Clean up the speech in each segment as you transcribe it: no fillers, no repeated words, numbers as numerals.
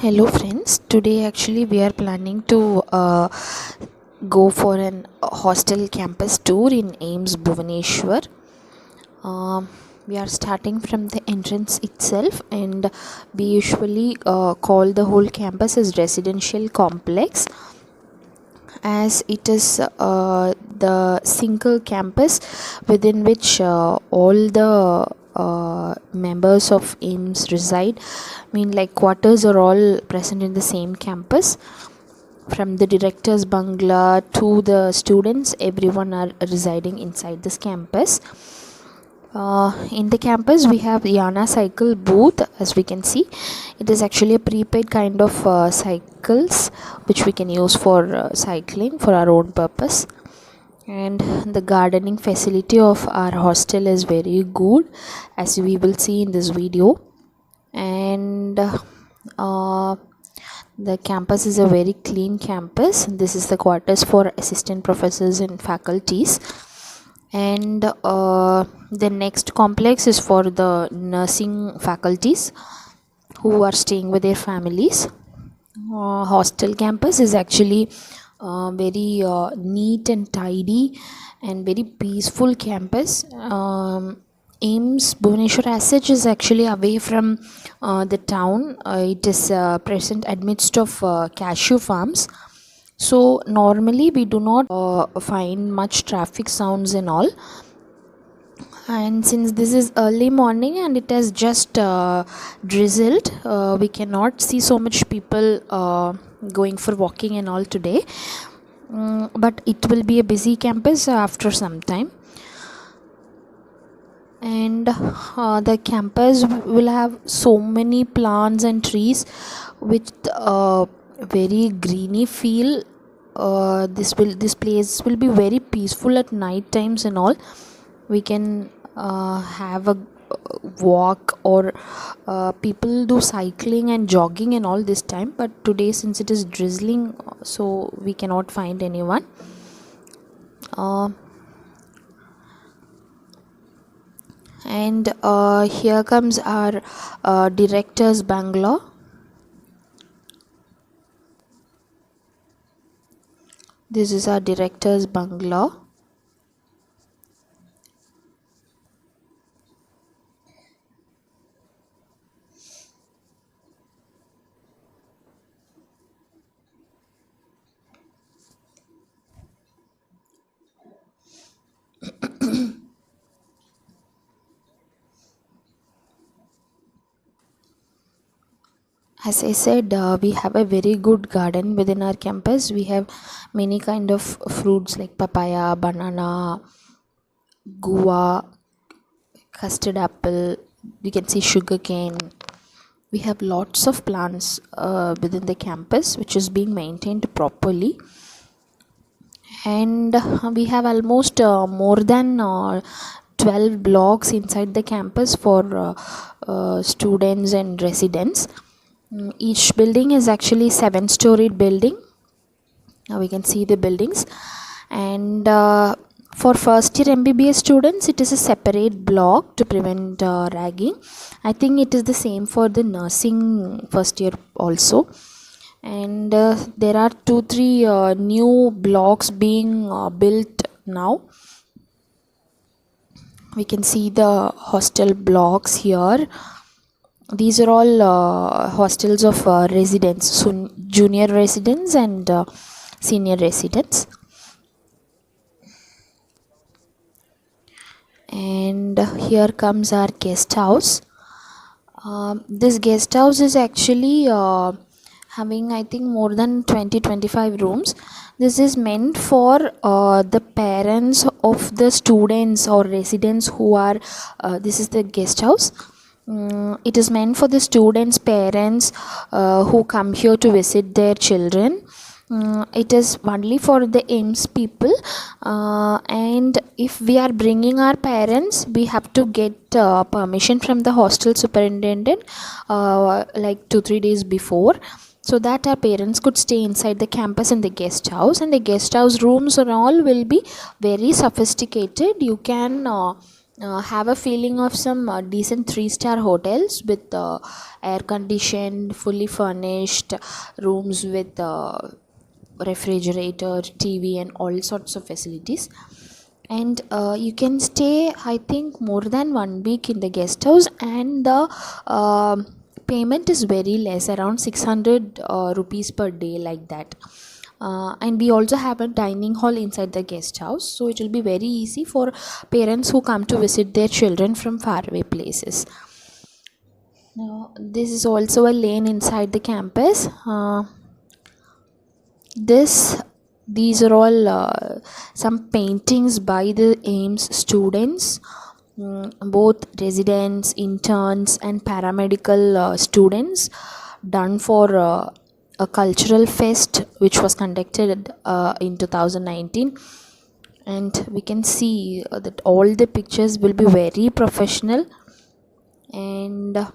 Hello friends, today actually we are planning to go for an hostel campus tour in Aiims Bhubaneswar. We are starting from the entrance itself, and we usually call the whole campus as residential complex, as it is the single campus within which all the members of Aiims reside. Like quarters are all present in the same campus. From the director's bungalow to the students, everyone are residing inside this campus. In the campus we have Yana cycle booth. As we can see, it is actually a prepaid kind of cycles which we can use for cycling for our own purpose. And the gardening facility of our hostel is very good, as we will see in this video. And the campus is a very clean campus. This is the quarters for assistant professors and faculties. And the next complex is for the nursing faculties who are staying with their families. Hostel campus is actually very neat and tidy and very peaceful campus. Aiims Bhubaneswar as such is actually away from the town. It is present amidst of cashew farms. So normally we do not find much traffic sounds and all. And since this is early morning and it has just drizzled, we cannot see so much people going for walking and all today. But it will be a busy campus after some time. And the campus will have so many plants and trees with very greeny feel. This place will be very peaceful at night times and all. We can have a walk, or people do cycling and jogging and all this time, but today since it is drizzling, so we cannot find anyone. And here comes our director's bungalow. This is our director's bungalow. As I said, we have a very good garden within our campus. We have many kind of fruits like papaya, banana, guava, custard apple. We can see sugarcane. We have lots of plants within the campus which is being maintained properly. And we have almost more than 12 blocks inside the campus for students and residents. Each building is actually 7-storied building. Now we can see the buildings. And for first year MBBS students, it is a separate block to prevent ragging. I think it is the same for the nursing first year also. And there are 2-3 new blocks being built now. We can see the hostel blocks here. These are all hostels of residents, so junior residents and senior residents. And here comes our guest house. This guest house is actually having, I think, more than 20-25 rooms. This is meant for the parents of the students or residents who are this is the guest house. It is meant for the students' parents who come here to visit their children. It is only for the Aiims people, and if we are bringing our parents, we have to get permission from the hostel superintendent like 2-3 days before, so that our parents could stay inside the campus in the guest house. And the guest house rooms and all will be very sophisticated. You can have a feeling of some decent 3-star hotels with air conditioned, fully furnished rooms with refrigerator, TV, and all sorts of facilities. And you can stay, I think, more than 1 week in the guest house, and the payment is very less, around 600 rupees per day, like that. And we also have a dining hall inside the guest house, so it will be very easy for parents who come to visit their children from faraway places. Now, this is also a lane inside the campus. This These are all some paintings by the Aiims students, both residents, interns, and paramedical students, done for a cultural fest which was conducted in 2019. And we can see that all the pictures will be very professional, and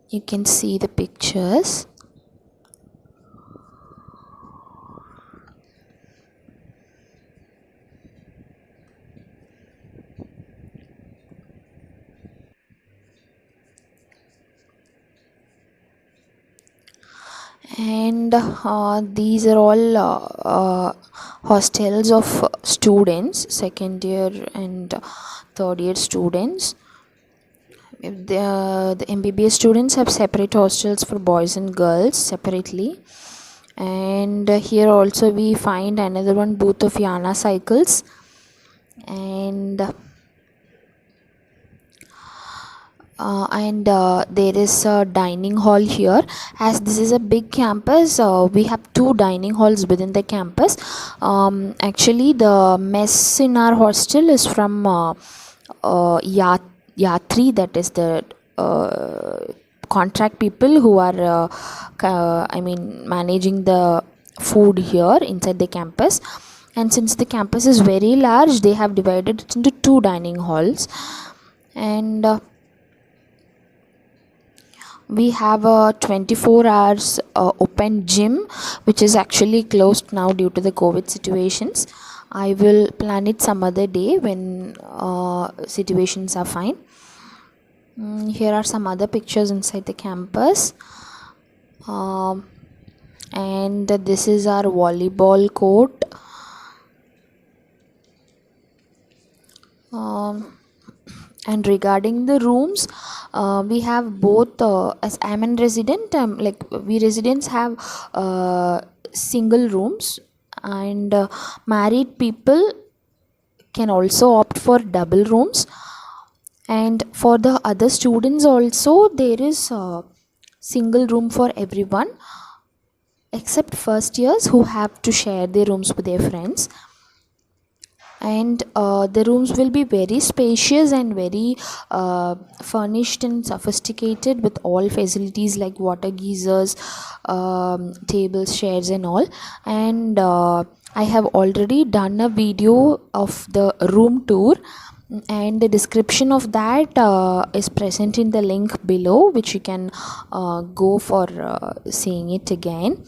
you can see the pictures. And these are all hostels of students, second year and third year students. The MBBS students have separate hostels for boys and girls separately. And here also we find another one booth of Yana cycles. And there is a dining hall here. As this is a big campus, we have 2 dining halls within the campus. Actually, the mess in our hostel is from Yatri, that is the contract people who are managing the food here inside the campus. And since the campus is very large, they have divided it into 2 dining halls. And we have a 24 hours open gym, which is actually closed now due to the COVID situations. I will plan it some other day when situations are fine. Here are some other pictures inside the campus. And this is our volleyball court. And regarding the rooms, we have both, as I'm a resident, we residents have single rooms, and married people can also opt for double rooms. And for the other students also, there is a single room for everyone except first years, who have to share their rooms with their friends. And the rooms will be very spacious and very furnished and sophisticated, with all facilities like water geysers, tables, chairs, and all. And I have already done a video of the room tour, and the description of that is present in the link below, which you can go for seeing it again.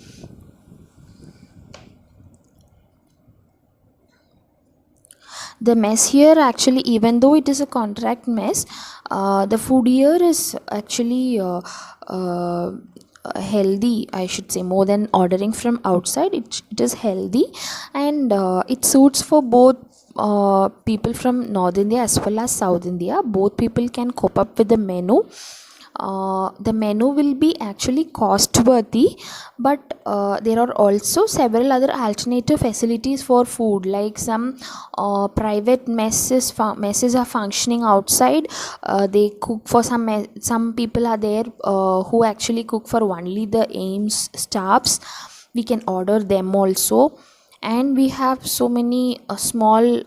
The mess here, actually, even though it is a contract mess, the food here is actually healthy, I should say, more than ordering from outside. It is healthy, and it suits for both people from North India as well as South India. Both people can cope up with the menu. The menu will be actually cost worthy, but there are also several other alternative facilities for food, like some private messes are functioning outside. They cook for some people are there who actually cook for only the Aiims staffs. We can order them also. And we have so many small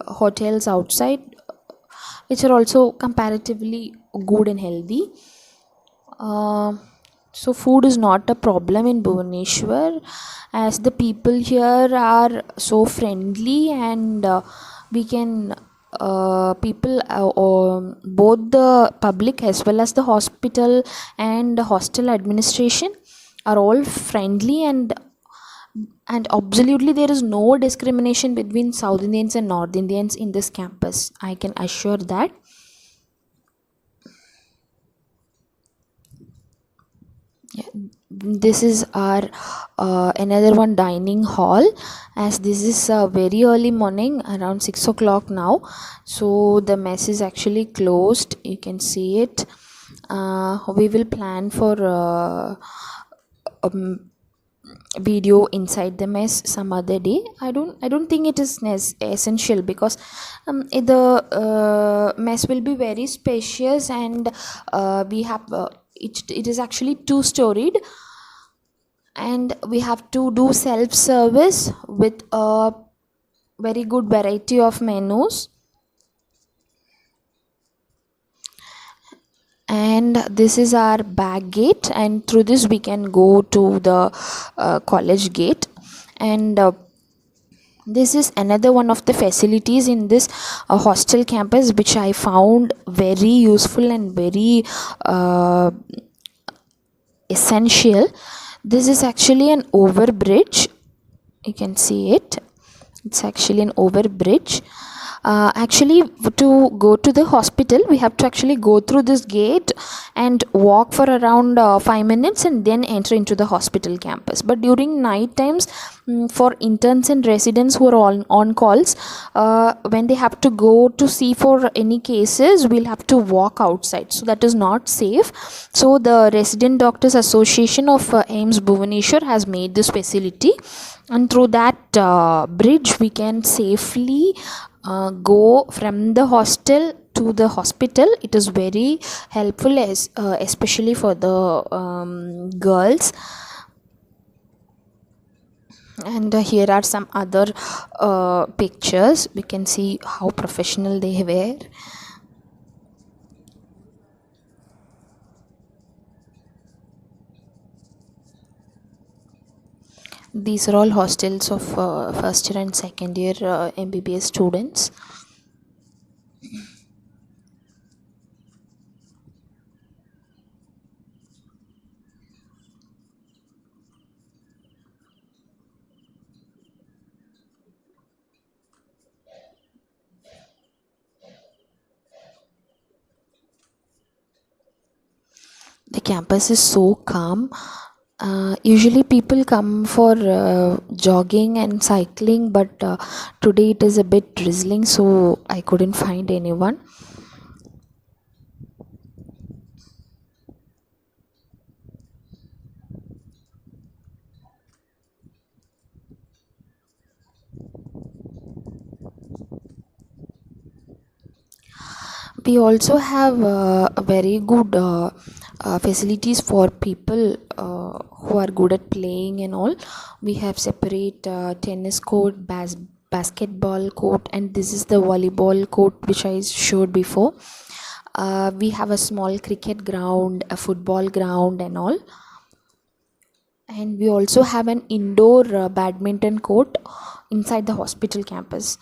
hotels outside, which are also comparatively good and healthy. So food is not a problem in Bhubaneswar, as the people here are so friendly, and we can both the public as well as the hospital and the hostel administration are all friendly, and And absolutely there is no discrimination between South Indians and North Indians in this campus, I can assure that. Yeah, this is our another one dining hall, as this is very early morning, around 6 o'clock now, so the mess is actually closed, you can see it. We will plan for um, video inside the mess some other day. I don't think it is essential, because the mess will be very spacious, and we have it is actually two storied, and we have to do self service with a very good variety of menus. And this is our back gate, and through this we can go to the college gate. And this is another one of the facilities in this hostel campus, which I found very useful and very uh, essential. This is actually an overbridge, you can see it, it's actually an overbridge. Actually, to go to the hospital we have to actually go through this gate and walk for around 5 minutes and then enter into the hospital campus. But during night times, for interns and residents who are on calls, when they have to go to see for any cases, we'll have to walk outside, so that is not safe. So the Resident Doctors Association of Aiims Bhubaneswar has made this facility, and through that bridge we can safely go from the hostel to the hospital. It is very helpful, as especially for the girls. And here are some other pictures, we can see how professional they were. These are all hostels of first year and second year MBBS students. The campus is so calm. Usually people come for jogging and cycling, but today it is a bit drizzling, so I couldn't find anyone. We also have a very good facilities for people who are good at playing and all. We have separate tennis court, basketball court, and this is the volleyball court which I showed before. We have a small cricket ground, a football ground and all. And we also have an indoor badminton court inside the hospital campus.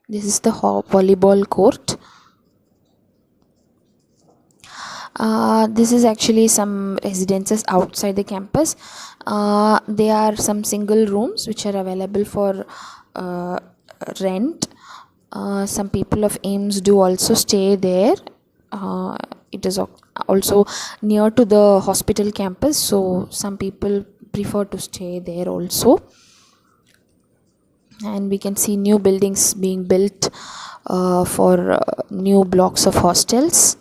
This is the volleyball court. This is actually some residences outside the campus. There are some single rooms which are available for rent. Some people of Aiims do also stay there. It is also near to the hospital campus, so some people prefer to stay there also. And we can see new buildings being built for new blocks of hostels.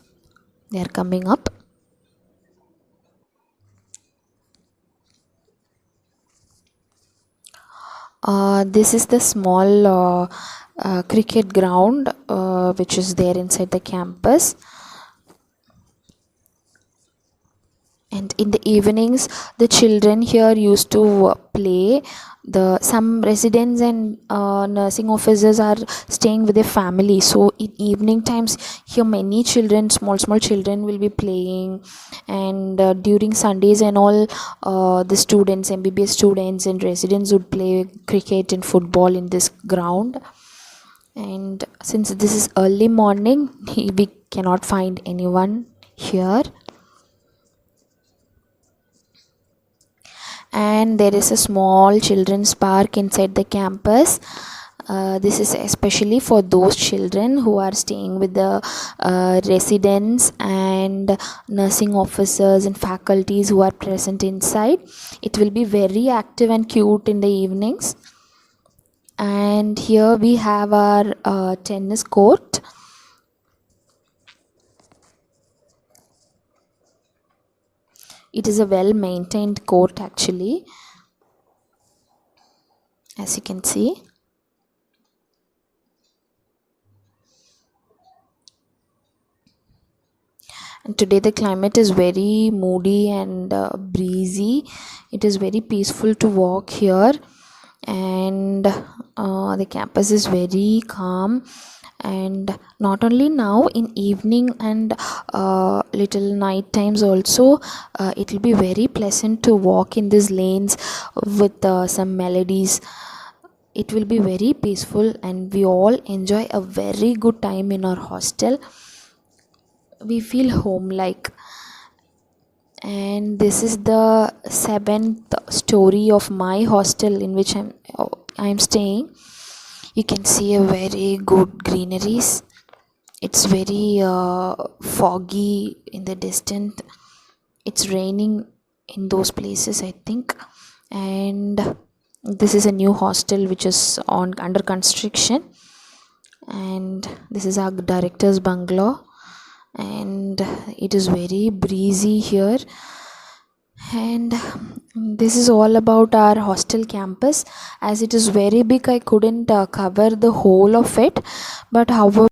They are coming up. This is the small cricket ground which is there inside the campus. And in the evenings the children here used to play. Some residents and nursing officers are staying with their family, so in evening times here many children, small children will be playing. And during Sundays and all, the students, MBBS students and residents would play cricket and football in this ground. And since this is early morning, we cannot find anyone here. and there is a small children's park inside the campus. This is especially for those children who are staying with the residents and nursing officers and faculties who are present inside. It will be very active and cute in the evenings. And here we have our tennis court. It is a well maintained court actually, as you can see. And today the climate is very moody and breezy. It is very peaceful to walk here, and the campus is very calm. And not only now, in evening and little night times also, it will be very pleasant to walk in these lanes with some melodies. It will be very peaceful, and we all enjoy a very good time in our hostel. We feel home like. And this is the 7th story of my hostel in which I'm staying. You can see a very good greeneries. It's very foggy in the distance. It's raining in those places, I think. And this is a new hostel which is under construction. And this is our director's bungalow, and it is very breezy here. And this is all about our hostel campus. As it is very big, I couldn't cover the whole of it, but however